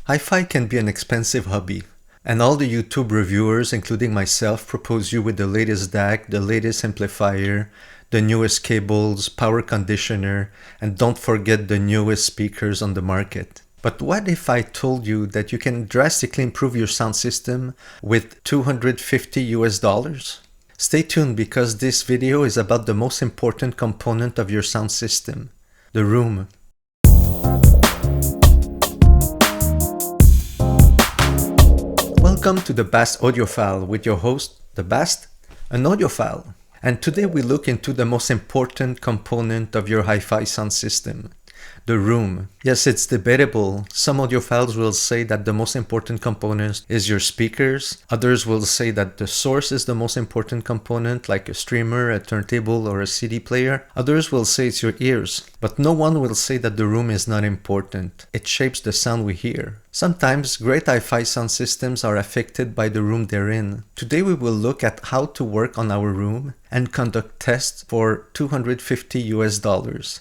HiFi can be an expensive hobby, and all the YouTube reviewers, including myself, propose you with the latest DAC, the latest amplifier, the newest cables, power conditioner, and don't forget the newest speakers on the market. But what if I told you that you can drastically improve your sound system with $250? Stay tuned because this video is about the most important component of your sound system, the room. Welcome to the Bast Audiophile with your host, the Bast, an audiophile. And today we look into the most important component of your HiFi sound system, the room. Yes, it's debatable. Some audiophiles will say that the most important component is your speakers. Others will say that the source is the most important component, like a streamer, a turntable, or a CD player. Others will say it's your ears. But no one will say that the room is not important. It shapes the sound we hear. Sometimes great HiFi sound systems are affected by the room they're in. Today we will look at how to work on our room and conduct tests for $250.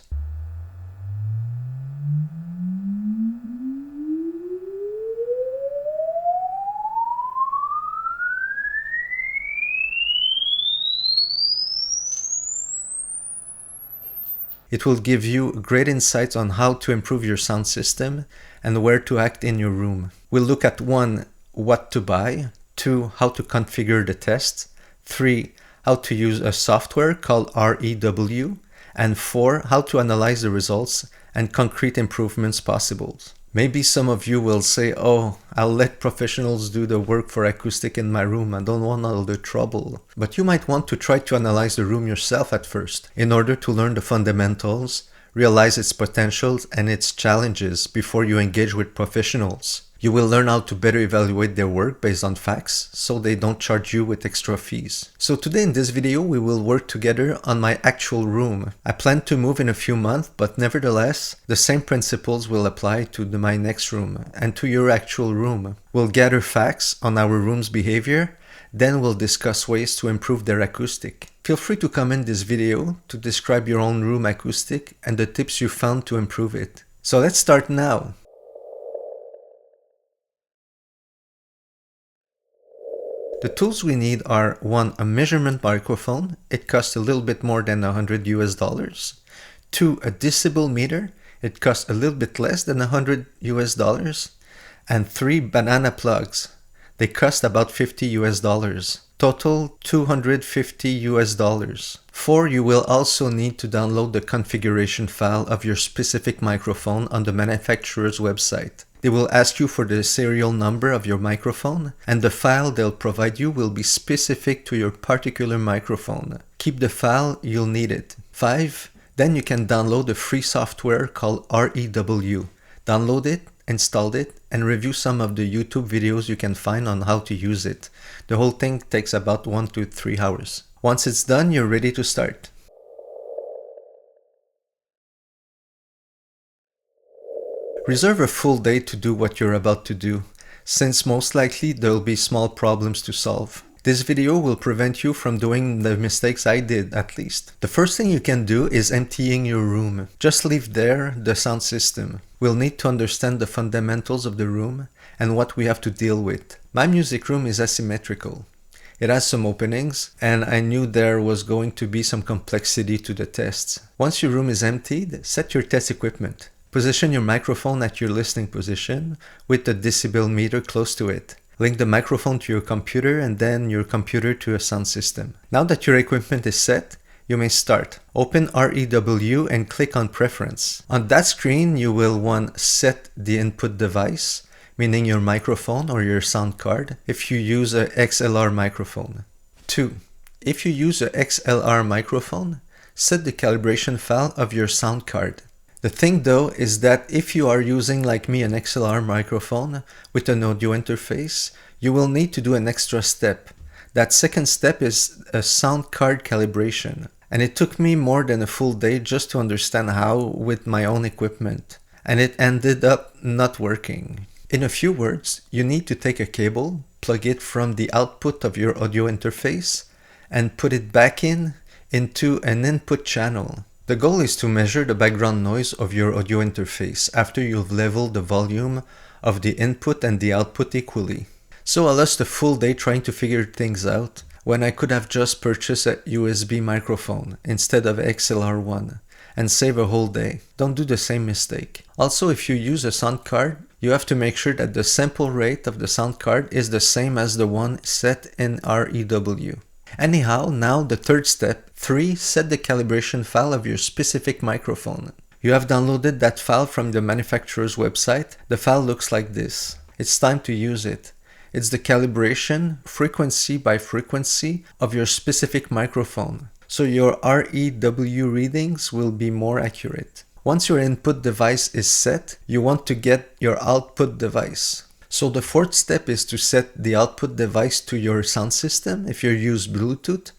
It will give you great insights on how to improve your sound system and where to act in your room. We'll look at 1. What to buy, 2. How to configure the test, 3. How to use a software called REW, and 4. How to analyze the results and concrete improvements possible. Maybe some of you will say, oh, I'll let professionals do the work for acoustic in my room. I don't want all the trouble. But you might want to try to analyze the room yourself at first in order to learn the fundamentals, realize its potentials and its challenges before you engage with professionals. You will learn how to better evaluate their work based on facts so they don't charge you with extra fees. So today in this video we will work together on my actual room. I plan to move in a few months, but nevertheless the same principles will apply to my next room and to your actual room. We'll gather facts on our room's behavior, then we'll discuss ways to improve their acoustic. Feel free to comment this video to describe your own room acoustic and the tips you found to improve it. So let's start now. The tools we need are 1. A measurement microphone. It costs a little bit more than $100. 2. A decibel meter. It costs a little bit less than $100. And 3. Banana plugs. They cost about $50. Total $250. 4. You will also need to download the configuration file of your specific microphone on the manufacturer's website. They will ask you for the serial number of your microphone, and the file they'll provide you will be specific to your particular microphone. Keep the file, you'll need it. 5. Then you can download a free software called REW. Download it, install it, and review some of the YouTube videos you can find on how to use it. The whole thing takes about 1 to 3 hours. Once it's done, you're ready to start. Reserve a full day to do what you're about to do, since most likely there'll be small problems to solve. This video will prevent you from doing the mistakes I did, at least. The first thing you can do is emptying your room. Just leave there the sound system. We'll need to understand the fundamentals of the room and what we have to deal with. My music room is asymmetrical. It has some openings, and I knew there was going to be some complexity to the tests. Once your room is emptied, set your test equipment. Position your microphone at your listening position with the decibel meter close to it. Link the microphone to your computer and then your computer to a sound system. Now that your equipment is set, you may start. Open REW and click on Preference. On that screen, you will 1. Set the input device, meaning your microphone or your sound card, if you use a XLR microphone. 2. If you use a XLR microphone, set the calibration file of your sound card. The thing though is that if you are using like me an XLR microphone with an audio interface, you will need to do an extra step. That second step is a sound card calibration. And it took me more than a full day just to understand how with my own equipment. And it ended up not working. In a few words, you need to take a cable, plug it from the output of your audio interface, and put it back into an input channel. The goal is to measure the background noise of your audio interface after you've leveled the volume of the input and the output equally. So I lost a full day trying to figure things out when I could have just purchased a USB microphone instead of XLR one and save a whole day. Don't do the same mistake. Also, if you use a sound card, you have to make sure that the sample rate of the sound card is the same as the one set in REW. Anyhow, now the third step, 3. Set the calibration file of your specific microphone. You have downloaded that file from the manufacturer's website. The file looks like this. It's time to use it. It's the calibration, frequency by frequency, of your specific microphone. So your REW readings will be more accurate. Once your input device is set, you want to get your output device. So the fourth step is to set the output device to your sound system if you use Bluetooth,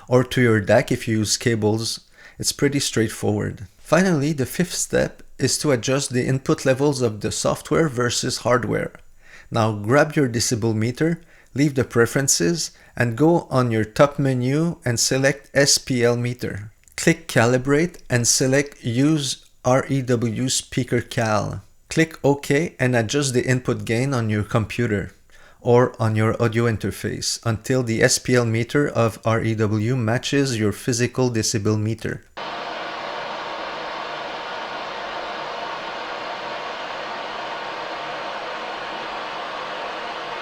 or to your DAC if you use cables. It's pretty straightforward. Finally, the fifth step is to adjust the input levels of the software versus hardware. Now grab your decibel meter, leave the preferences, and go on your top menu and select SPL meter. Click Calibrate and select Use REW Speaker Cal. Click OK and adjust the input gain on your computer or on your audio interface until the SPL meter of REW matches your physical decibel meter.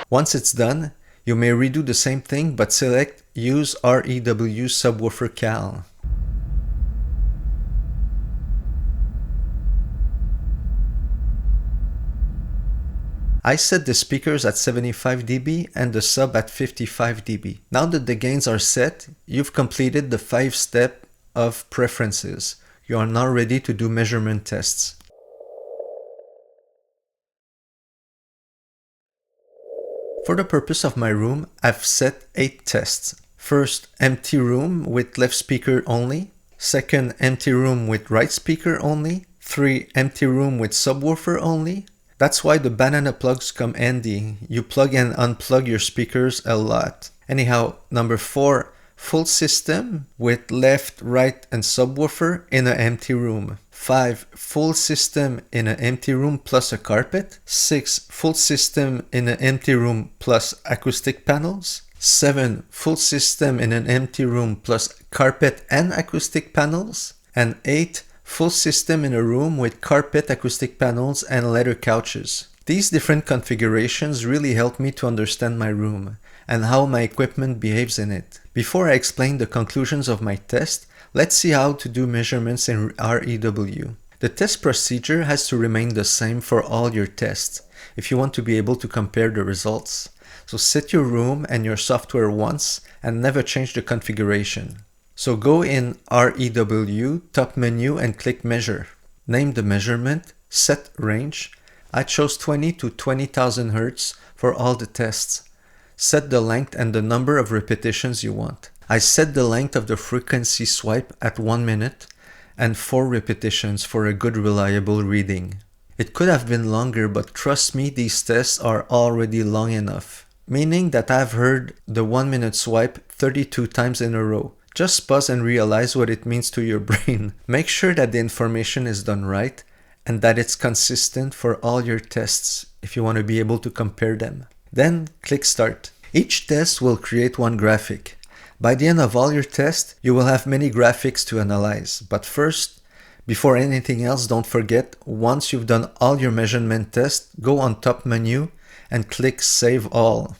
Once it's done, you may redo the same thing but select Use REW Subwoofer Cal. I set the speakers at 75 dB and the sub at 55 dB. Now that the gains are set, you've completed the 5 step of preferences. You are now ready to do measurement tests. For the purpose of my room, I've set 8 tests. First, empty room with left speaker only. Second, empty room with right speaker only. 3, empty room with subwoofer only. That's why the banana plugs come handy. You plug and unplug your speakers a lot. Anyhow, number 4, full system with left, right, and subwoofer in an empty room. 5, full system in an empty room plus a carpet. 6, full system in an empty room plus acoustic panels. 7, full system in an empty room plus carpet and acoustic panels. And 8, full system in a room with carpet, acoustic panels, and leather couches. These different configurations really help me to understand my room and how my equipment behaves in it. Before I explain the conclusions of my test, let's see how to do measurements in REW. The test procedure has to remain the same for all your tests if you want to be able to compare the results. So set your room and your software once and never change the configuration. So go in REW, top menu, and click Measure. Name the measurement, set range. I chose 20 to 20,000 Hz for all the tests. Set the length and the number of repetitions you want. I set the length of the frequency swipe at 1 minute and 4 repetitions for a good reliable reading. It could have been longer, but trust me, these tests are already long enough. Meaning that I've heard the 1 minute swipe 32 times in a row. Just pause and realize what it means to your brain. Make sure that the information is done right and that it's consistent for all your tests if you want to be able to compare them. Then click Start. Each test will create one graphic. By the end of all your tests, you will have many graphics to analyze. But first, before anything else, don't forget, once you've done all your measurement tests, go on top menu and click Save All.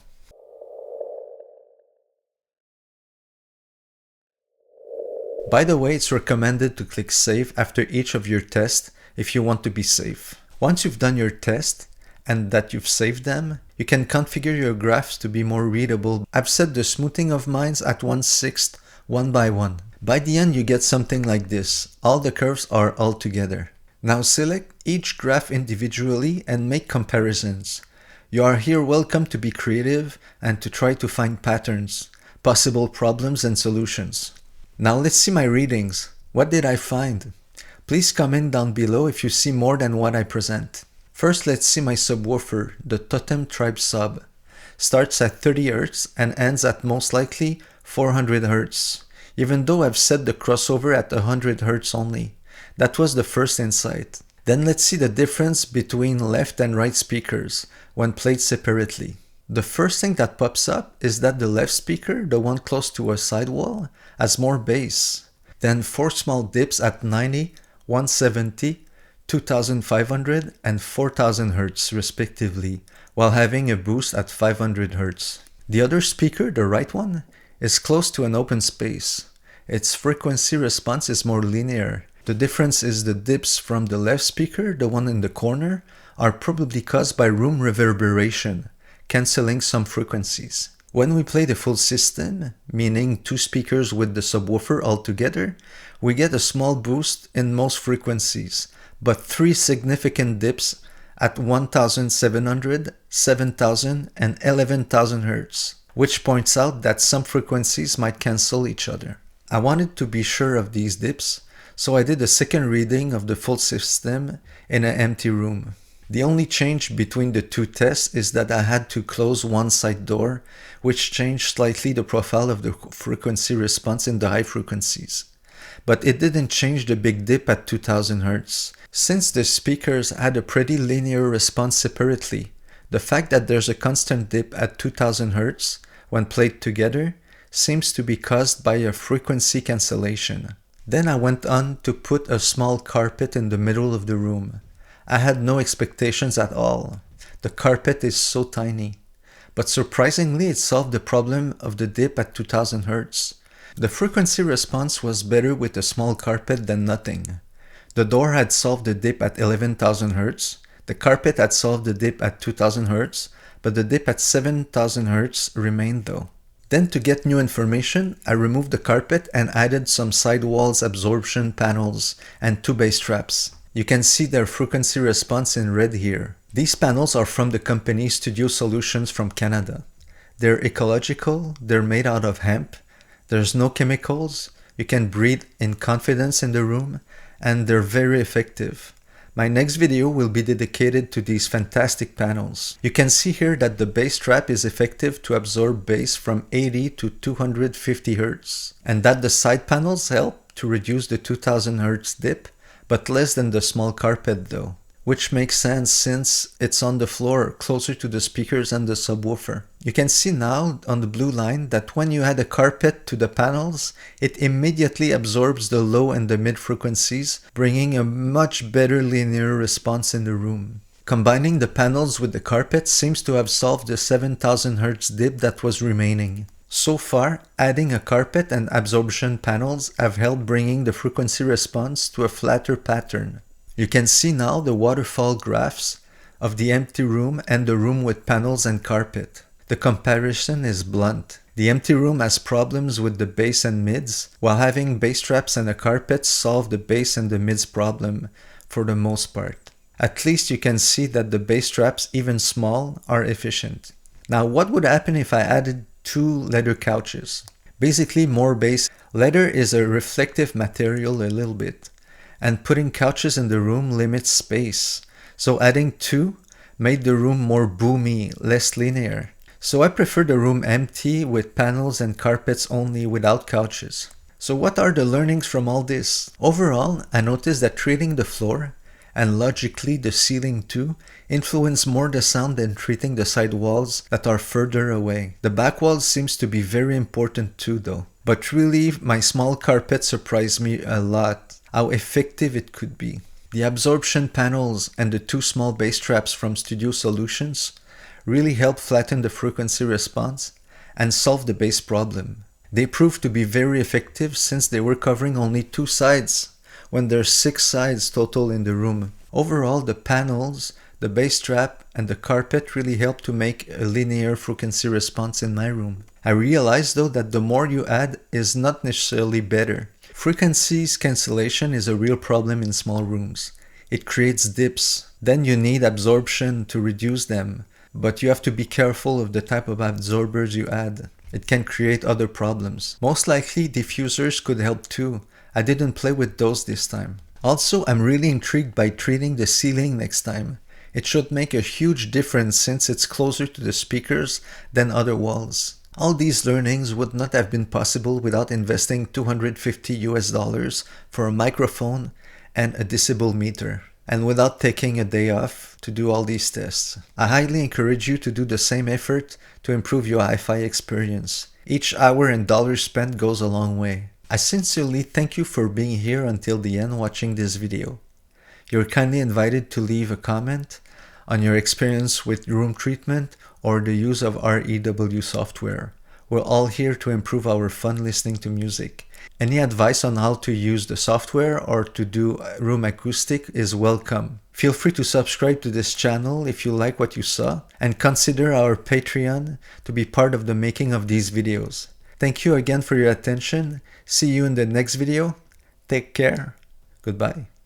By the way, it's recommended to click Save after each of your tests if you want to be safe. Once you've done your test and that you've saved them, you can configure your graphs to be more readable. I've set the smoothing of mine at 1/6, 1 by 1. By the end, you get something like this. All the curves are all together. Now select each graph individually and make comparisons. You are here welcome to be creative and to try to find patterns, possible problems, and solutions. Now let's see my readings. What did I find? Please comment down below if you see more than what I present. First, let's see my subwoofer, the Totem Tribe Sub. Starts at 30 Hz and ends at most likely 400 Hz, even though I've set the crossover at 100 Hz only. That was the first insight. Then let's see the difference between left and right speakers when played separately. The first thing that pops up is that the left speaker, the one close to a sidewall, has more bass. Then 4 small dips at 90, 170, 2500 and 4000 Hz respectively, while having a boost at 500 Hz. The other speaker, the right one, is close to an open space. Its frequency response is more linear. The difference is the dips from the left speaker, the one in the corner, are probably caused by room reverberation, cancelling some frequencies. When we play the full system, meaning 2 speakers with the subwoofer all together, we get a small boost in most frequencies, but 3 significant dips at 1700, 7000 and 11000 Hz, which points out that some frequencies might cancel each other. I wanted to be sure of these dips, so I did a second reading of the full system in an empty room. The only change between the 2 tests is that I had to close one side door, which changed slightly the profile of the frequency response in the high frequencies. But it didn't change the big dip at 2000 Hz. Since the speakers had a pretty linear response separately, the fact that there's a constant dip at 2000 Hz when played together seems to be caused by a frequency cancellation. Then I went on to put a small carpet in the middle of the room. I had no expectations at all. The carpet is so tiny. But surprisingly, it solved the problem of the dip at 2000 Hz. The frequency response was better with a small carpet than nothing. The door had solved the dip at 11,000 Hz. The carpet had solved the dip at 2000 Hz, but the dip at 7000 Hz remained though. Then to get new information, I removed the carpet and added some sidewalls absorption panels and 2 bass traps. You can see their frequency response in red here. These panels are from the company Studio Solutions from Canada. They're ecological, they're made out of hemp, there's no chemicals, you can breathe in confidence in the room, and they're very effective. My next video will be dedicated to these fantastic panels. You can see here that the bass trap is effective to absorb bass from 80 to 250 Hz, and that the side panels help to reduce the 2000 Hz dip, but less than the small carpet though, which makes sense since it's on the floor closer to the speakers and the subwoofer. You can see now on the blue line that when you add a carpet to the panels, it immediately absorbs the low and the mid frequencies, bringing a much better linear response in the room. Combining the panels with the carpet seems to have solved the 7000 Hz dip that was remaining. So far, adding a carpet and absorption panels have helped bringing the frequency response to a flatter pattern. You can see now the waterfall graphs of the empty room and the room with panels and carpet. The comparison is blunt. The empty room has problems with the bass and mids, while having bass traps and a carpet solve the bass and the mids problem for the most part. At least you can see that the bass traps, even small, are efficient. Now what would happen if I added 2 leather couches? Basically more bass. Leather is a reflective material a little bit, and putting couches in the room limits space. So adding 2 made the room more boomy, less linear. So I prefer the room empty with panels and carpets only without couches. So what are the learnings from all this? Overall, I noticed that treating the floor, and logically the ceiling too, influence more the sound than treating the side walls that are further away. The back walls seems to be very important too though. But really, my small carpet surprised me a lot, how effective it could be. The absorption panels and the 2 small bass traps from Studio Solutions really helped flatten the frequency response and solve the bass problem. They proved to be very effective since they were covering only 2 sides, when there's 6 sides total in the room. Overall, the panels, the bass trap, and the carpet really helped to make a linear frequency response in my room. I realized though that the more you add is not necessarily better. Frequencies cancellation is a real problem in small rooms. It creates dips. Then you need absorption to reduce them, but you have to be careful of the type of absorbers you add. It can create other problems. Most likely diffusers could help too. I didn't play with those this time. Also, I'm really intrigued by treating the ceiling next time. It should make a huge difference since it's closer to the speakers than other walls. All these learnings would not have been possible without investing $250 for a microphone and a decibel meter. and without taking a day off to do all these tests. I highly encourage you to do the same effort to improve your HiFi experience. Each hour and dollar spent goes a long way. I sincerely thank you for being here until the end watching this video. You're kindly invited to leave a comment on your experience with room treatment or the use of REW software. We're all here to improve our fun listening to music. Any advice on how to use the software or to do room acoustic is welcome. Feel free to subscribe to this channel if you like what you saw, and consider our Patreon to be part of the making of these videos. Thank you again for your attention. See you in the next video. Take care. Goodbye.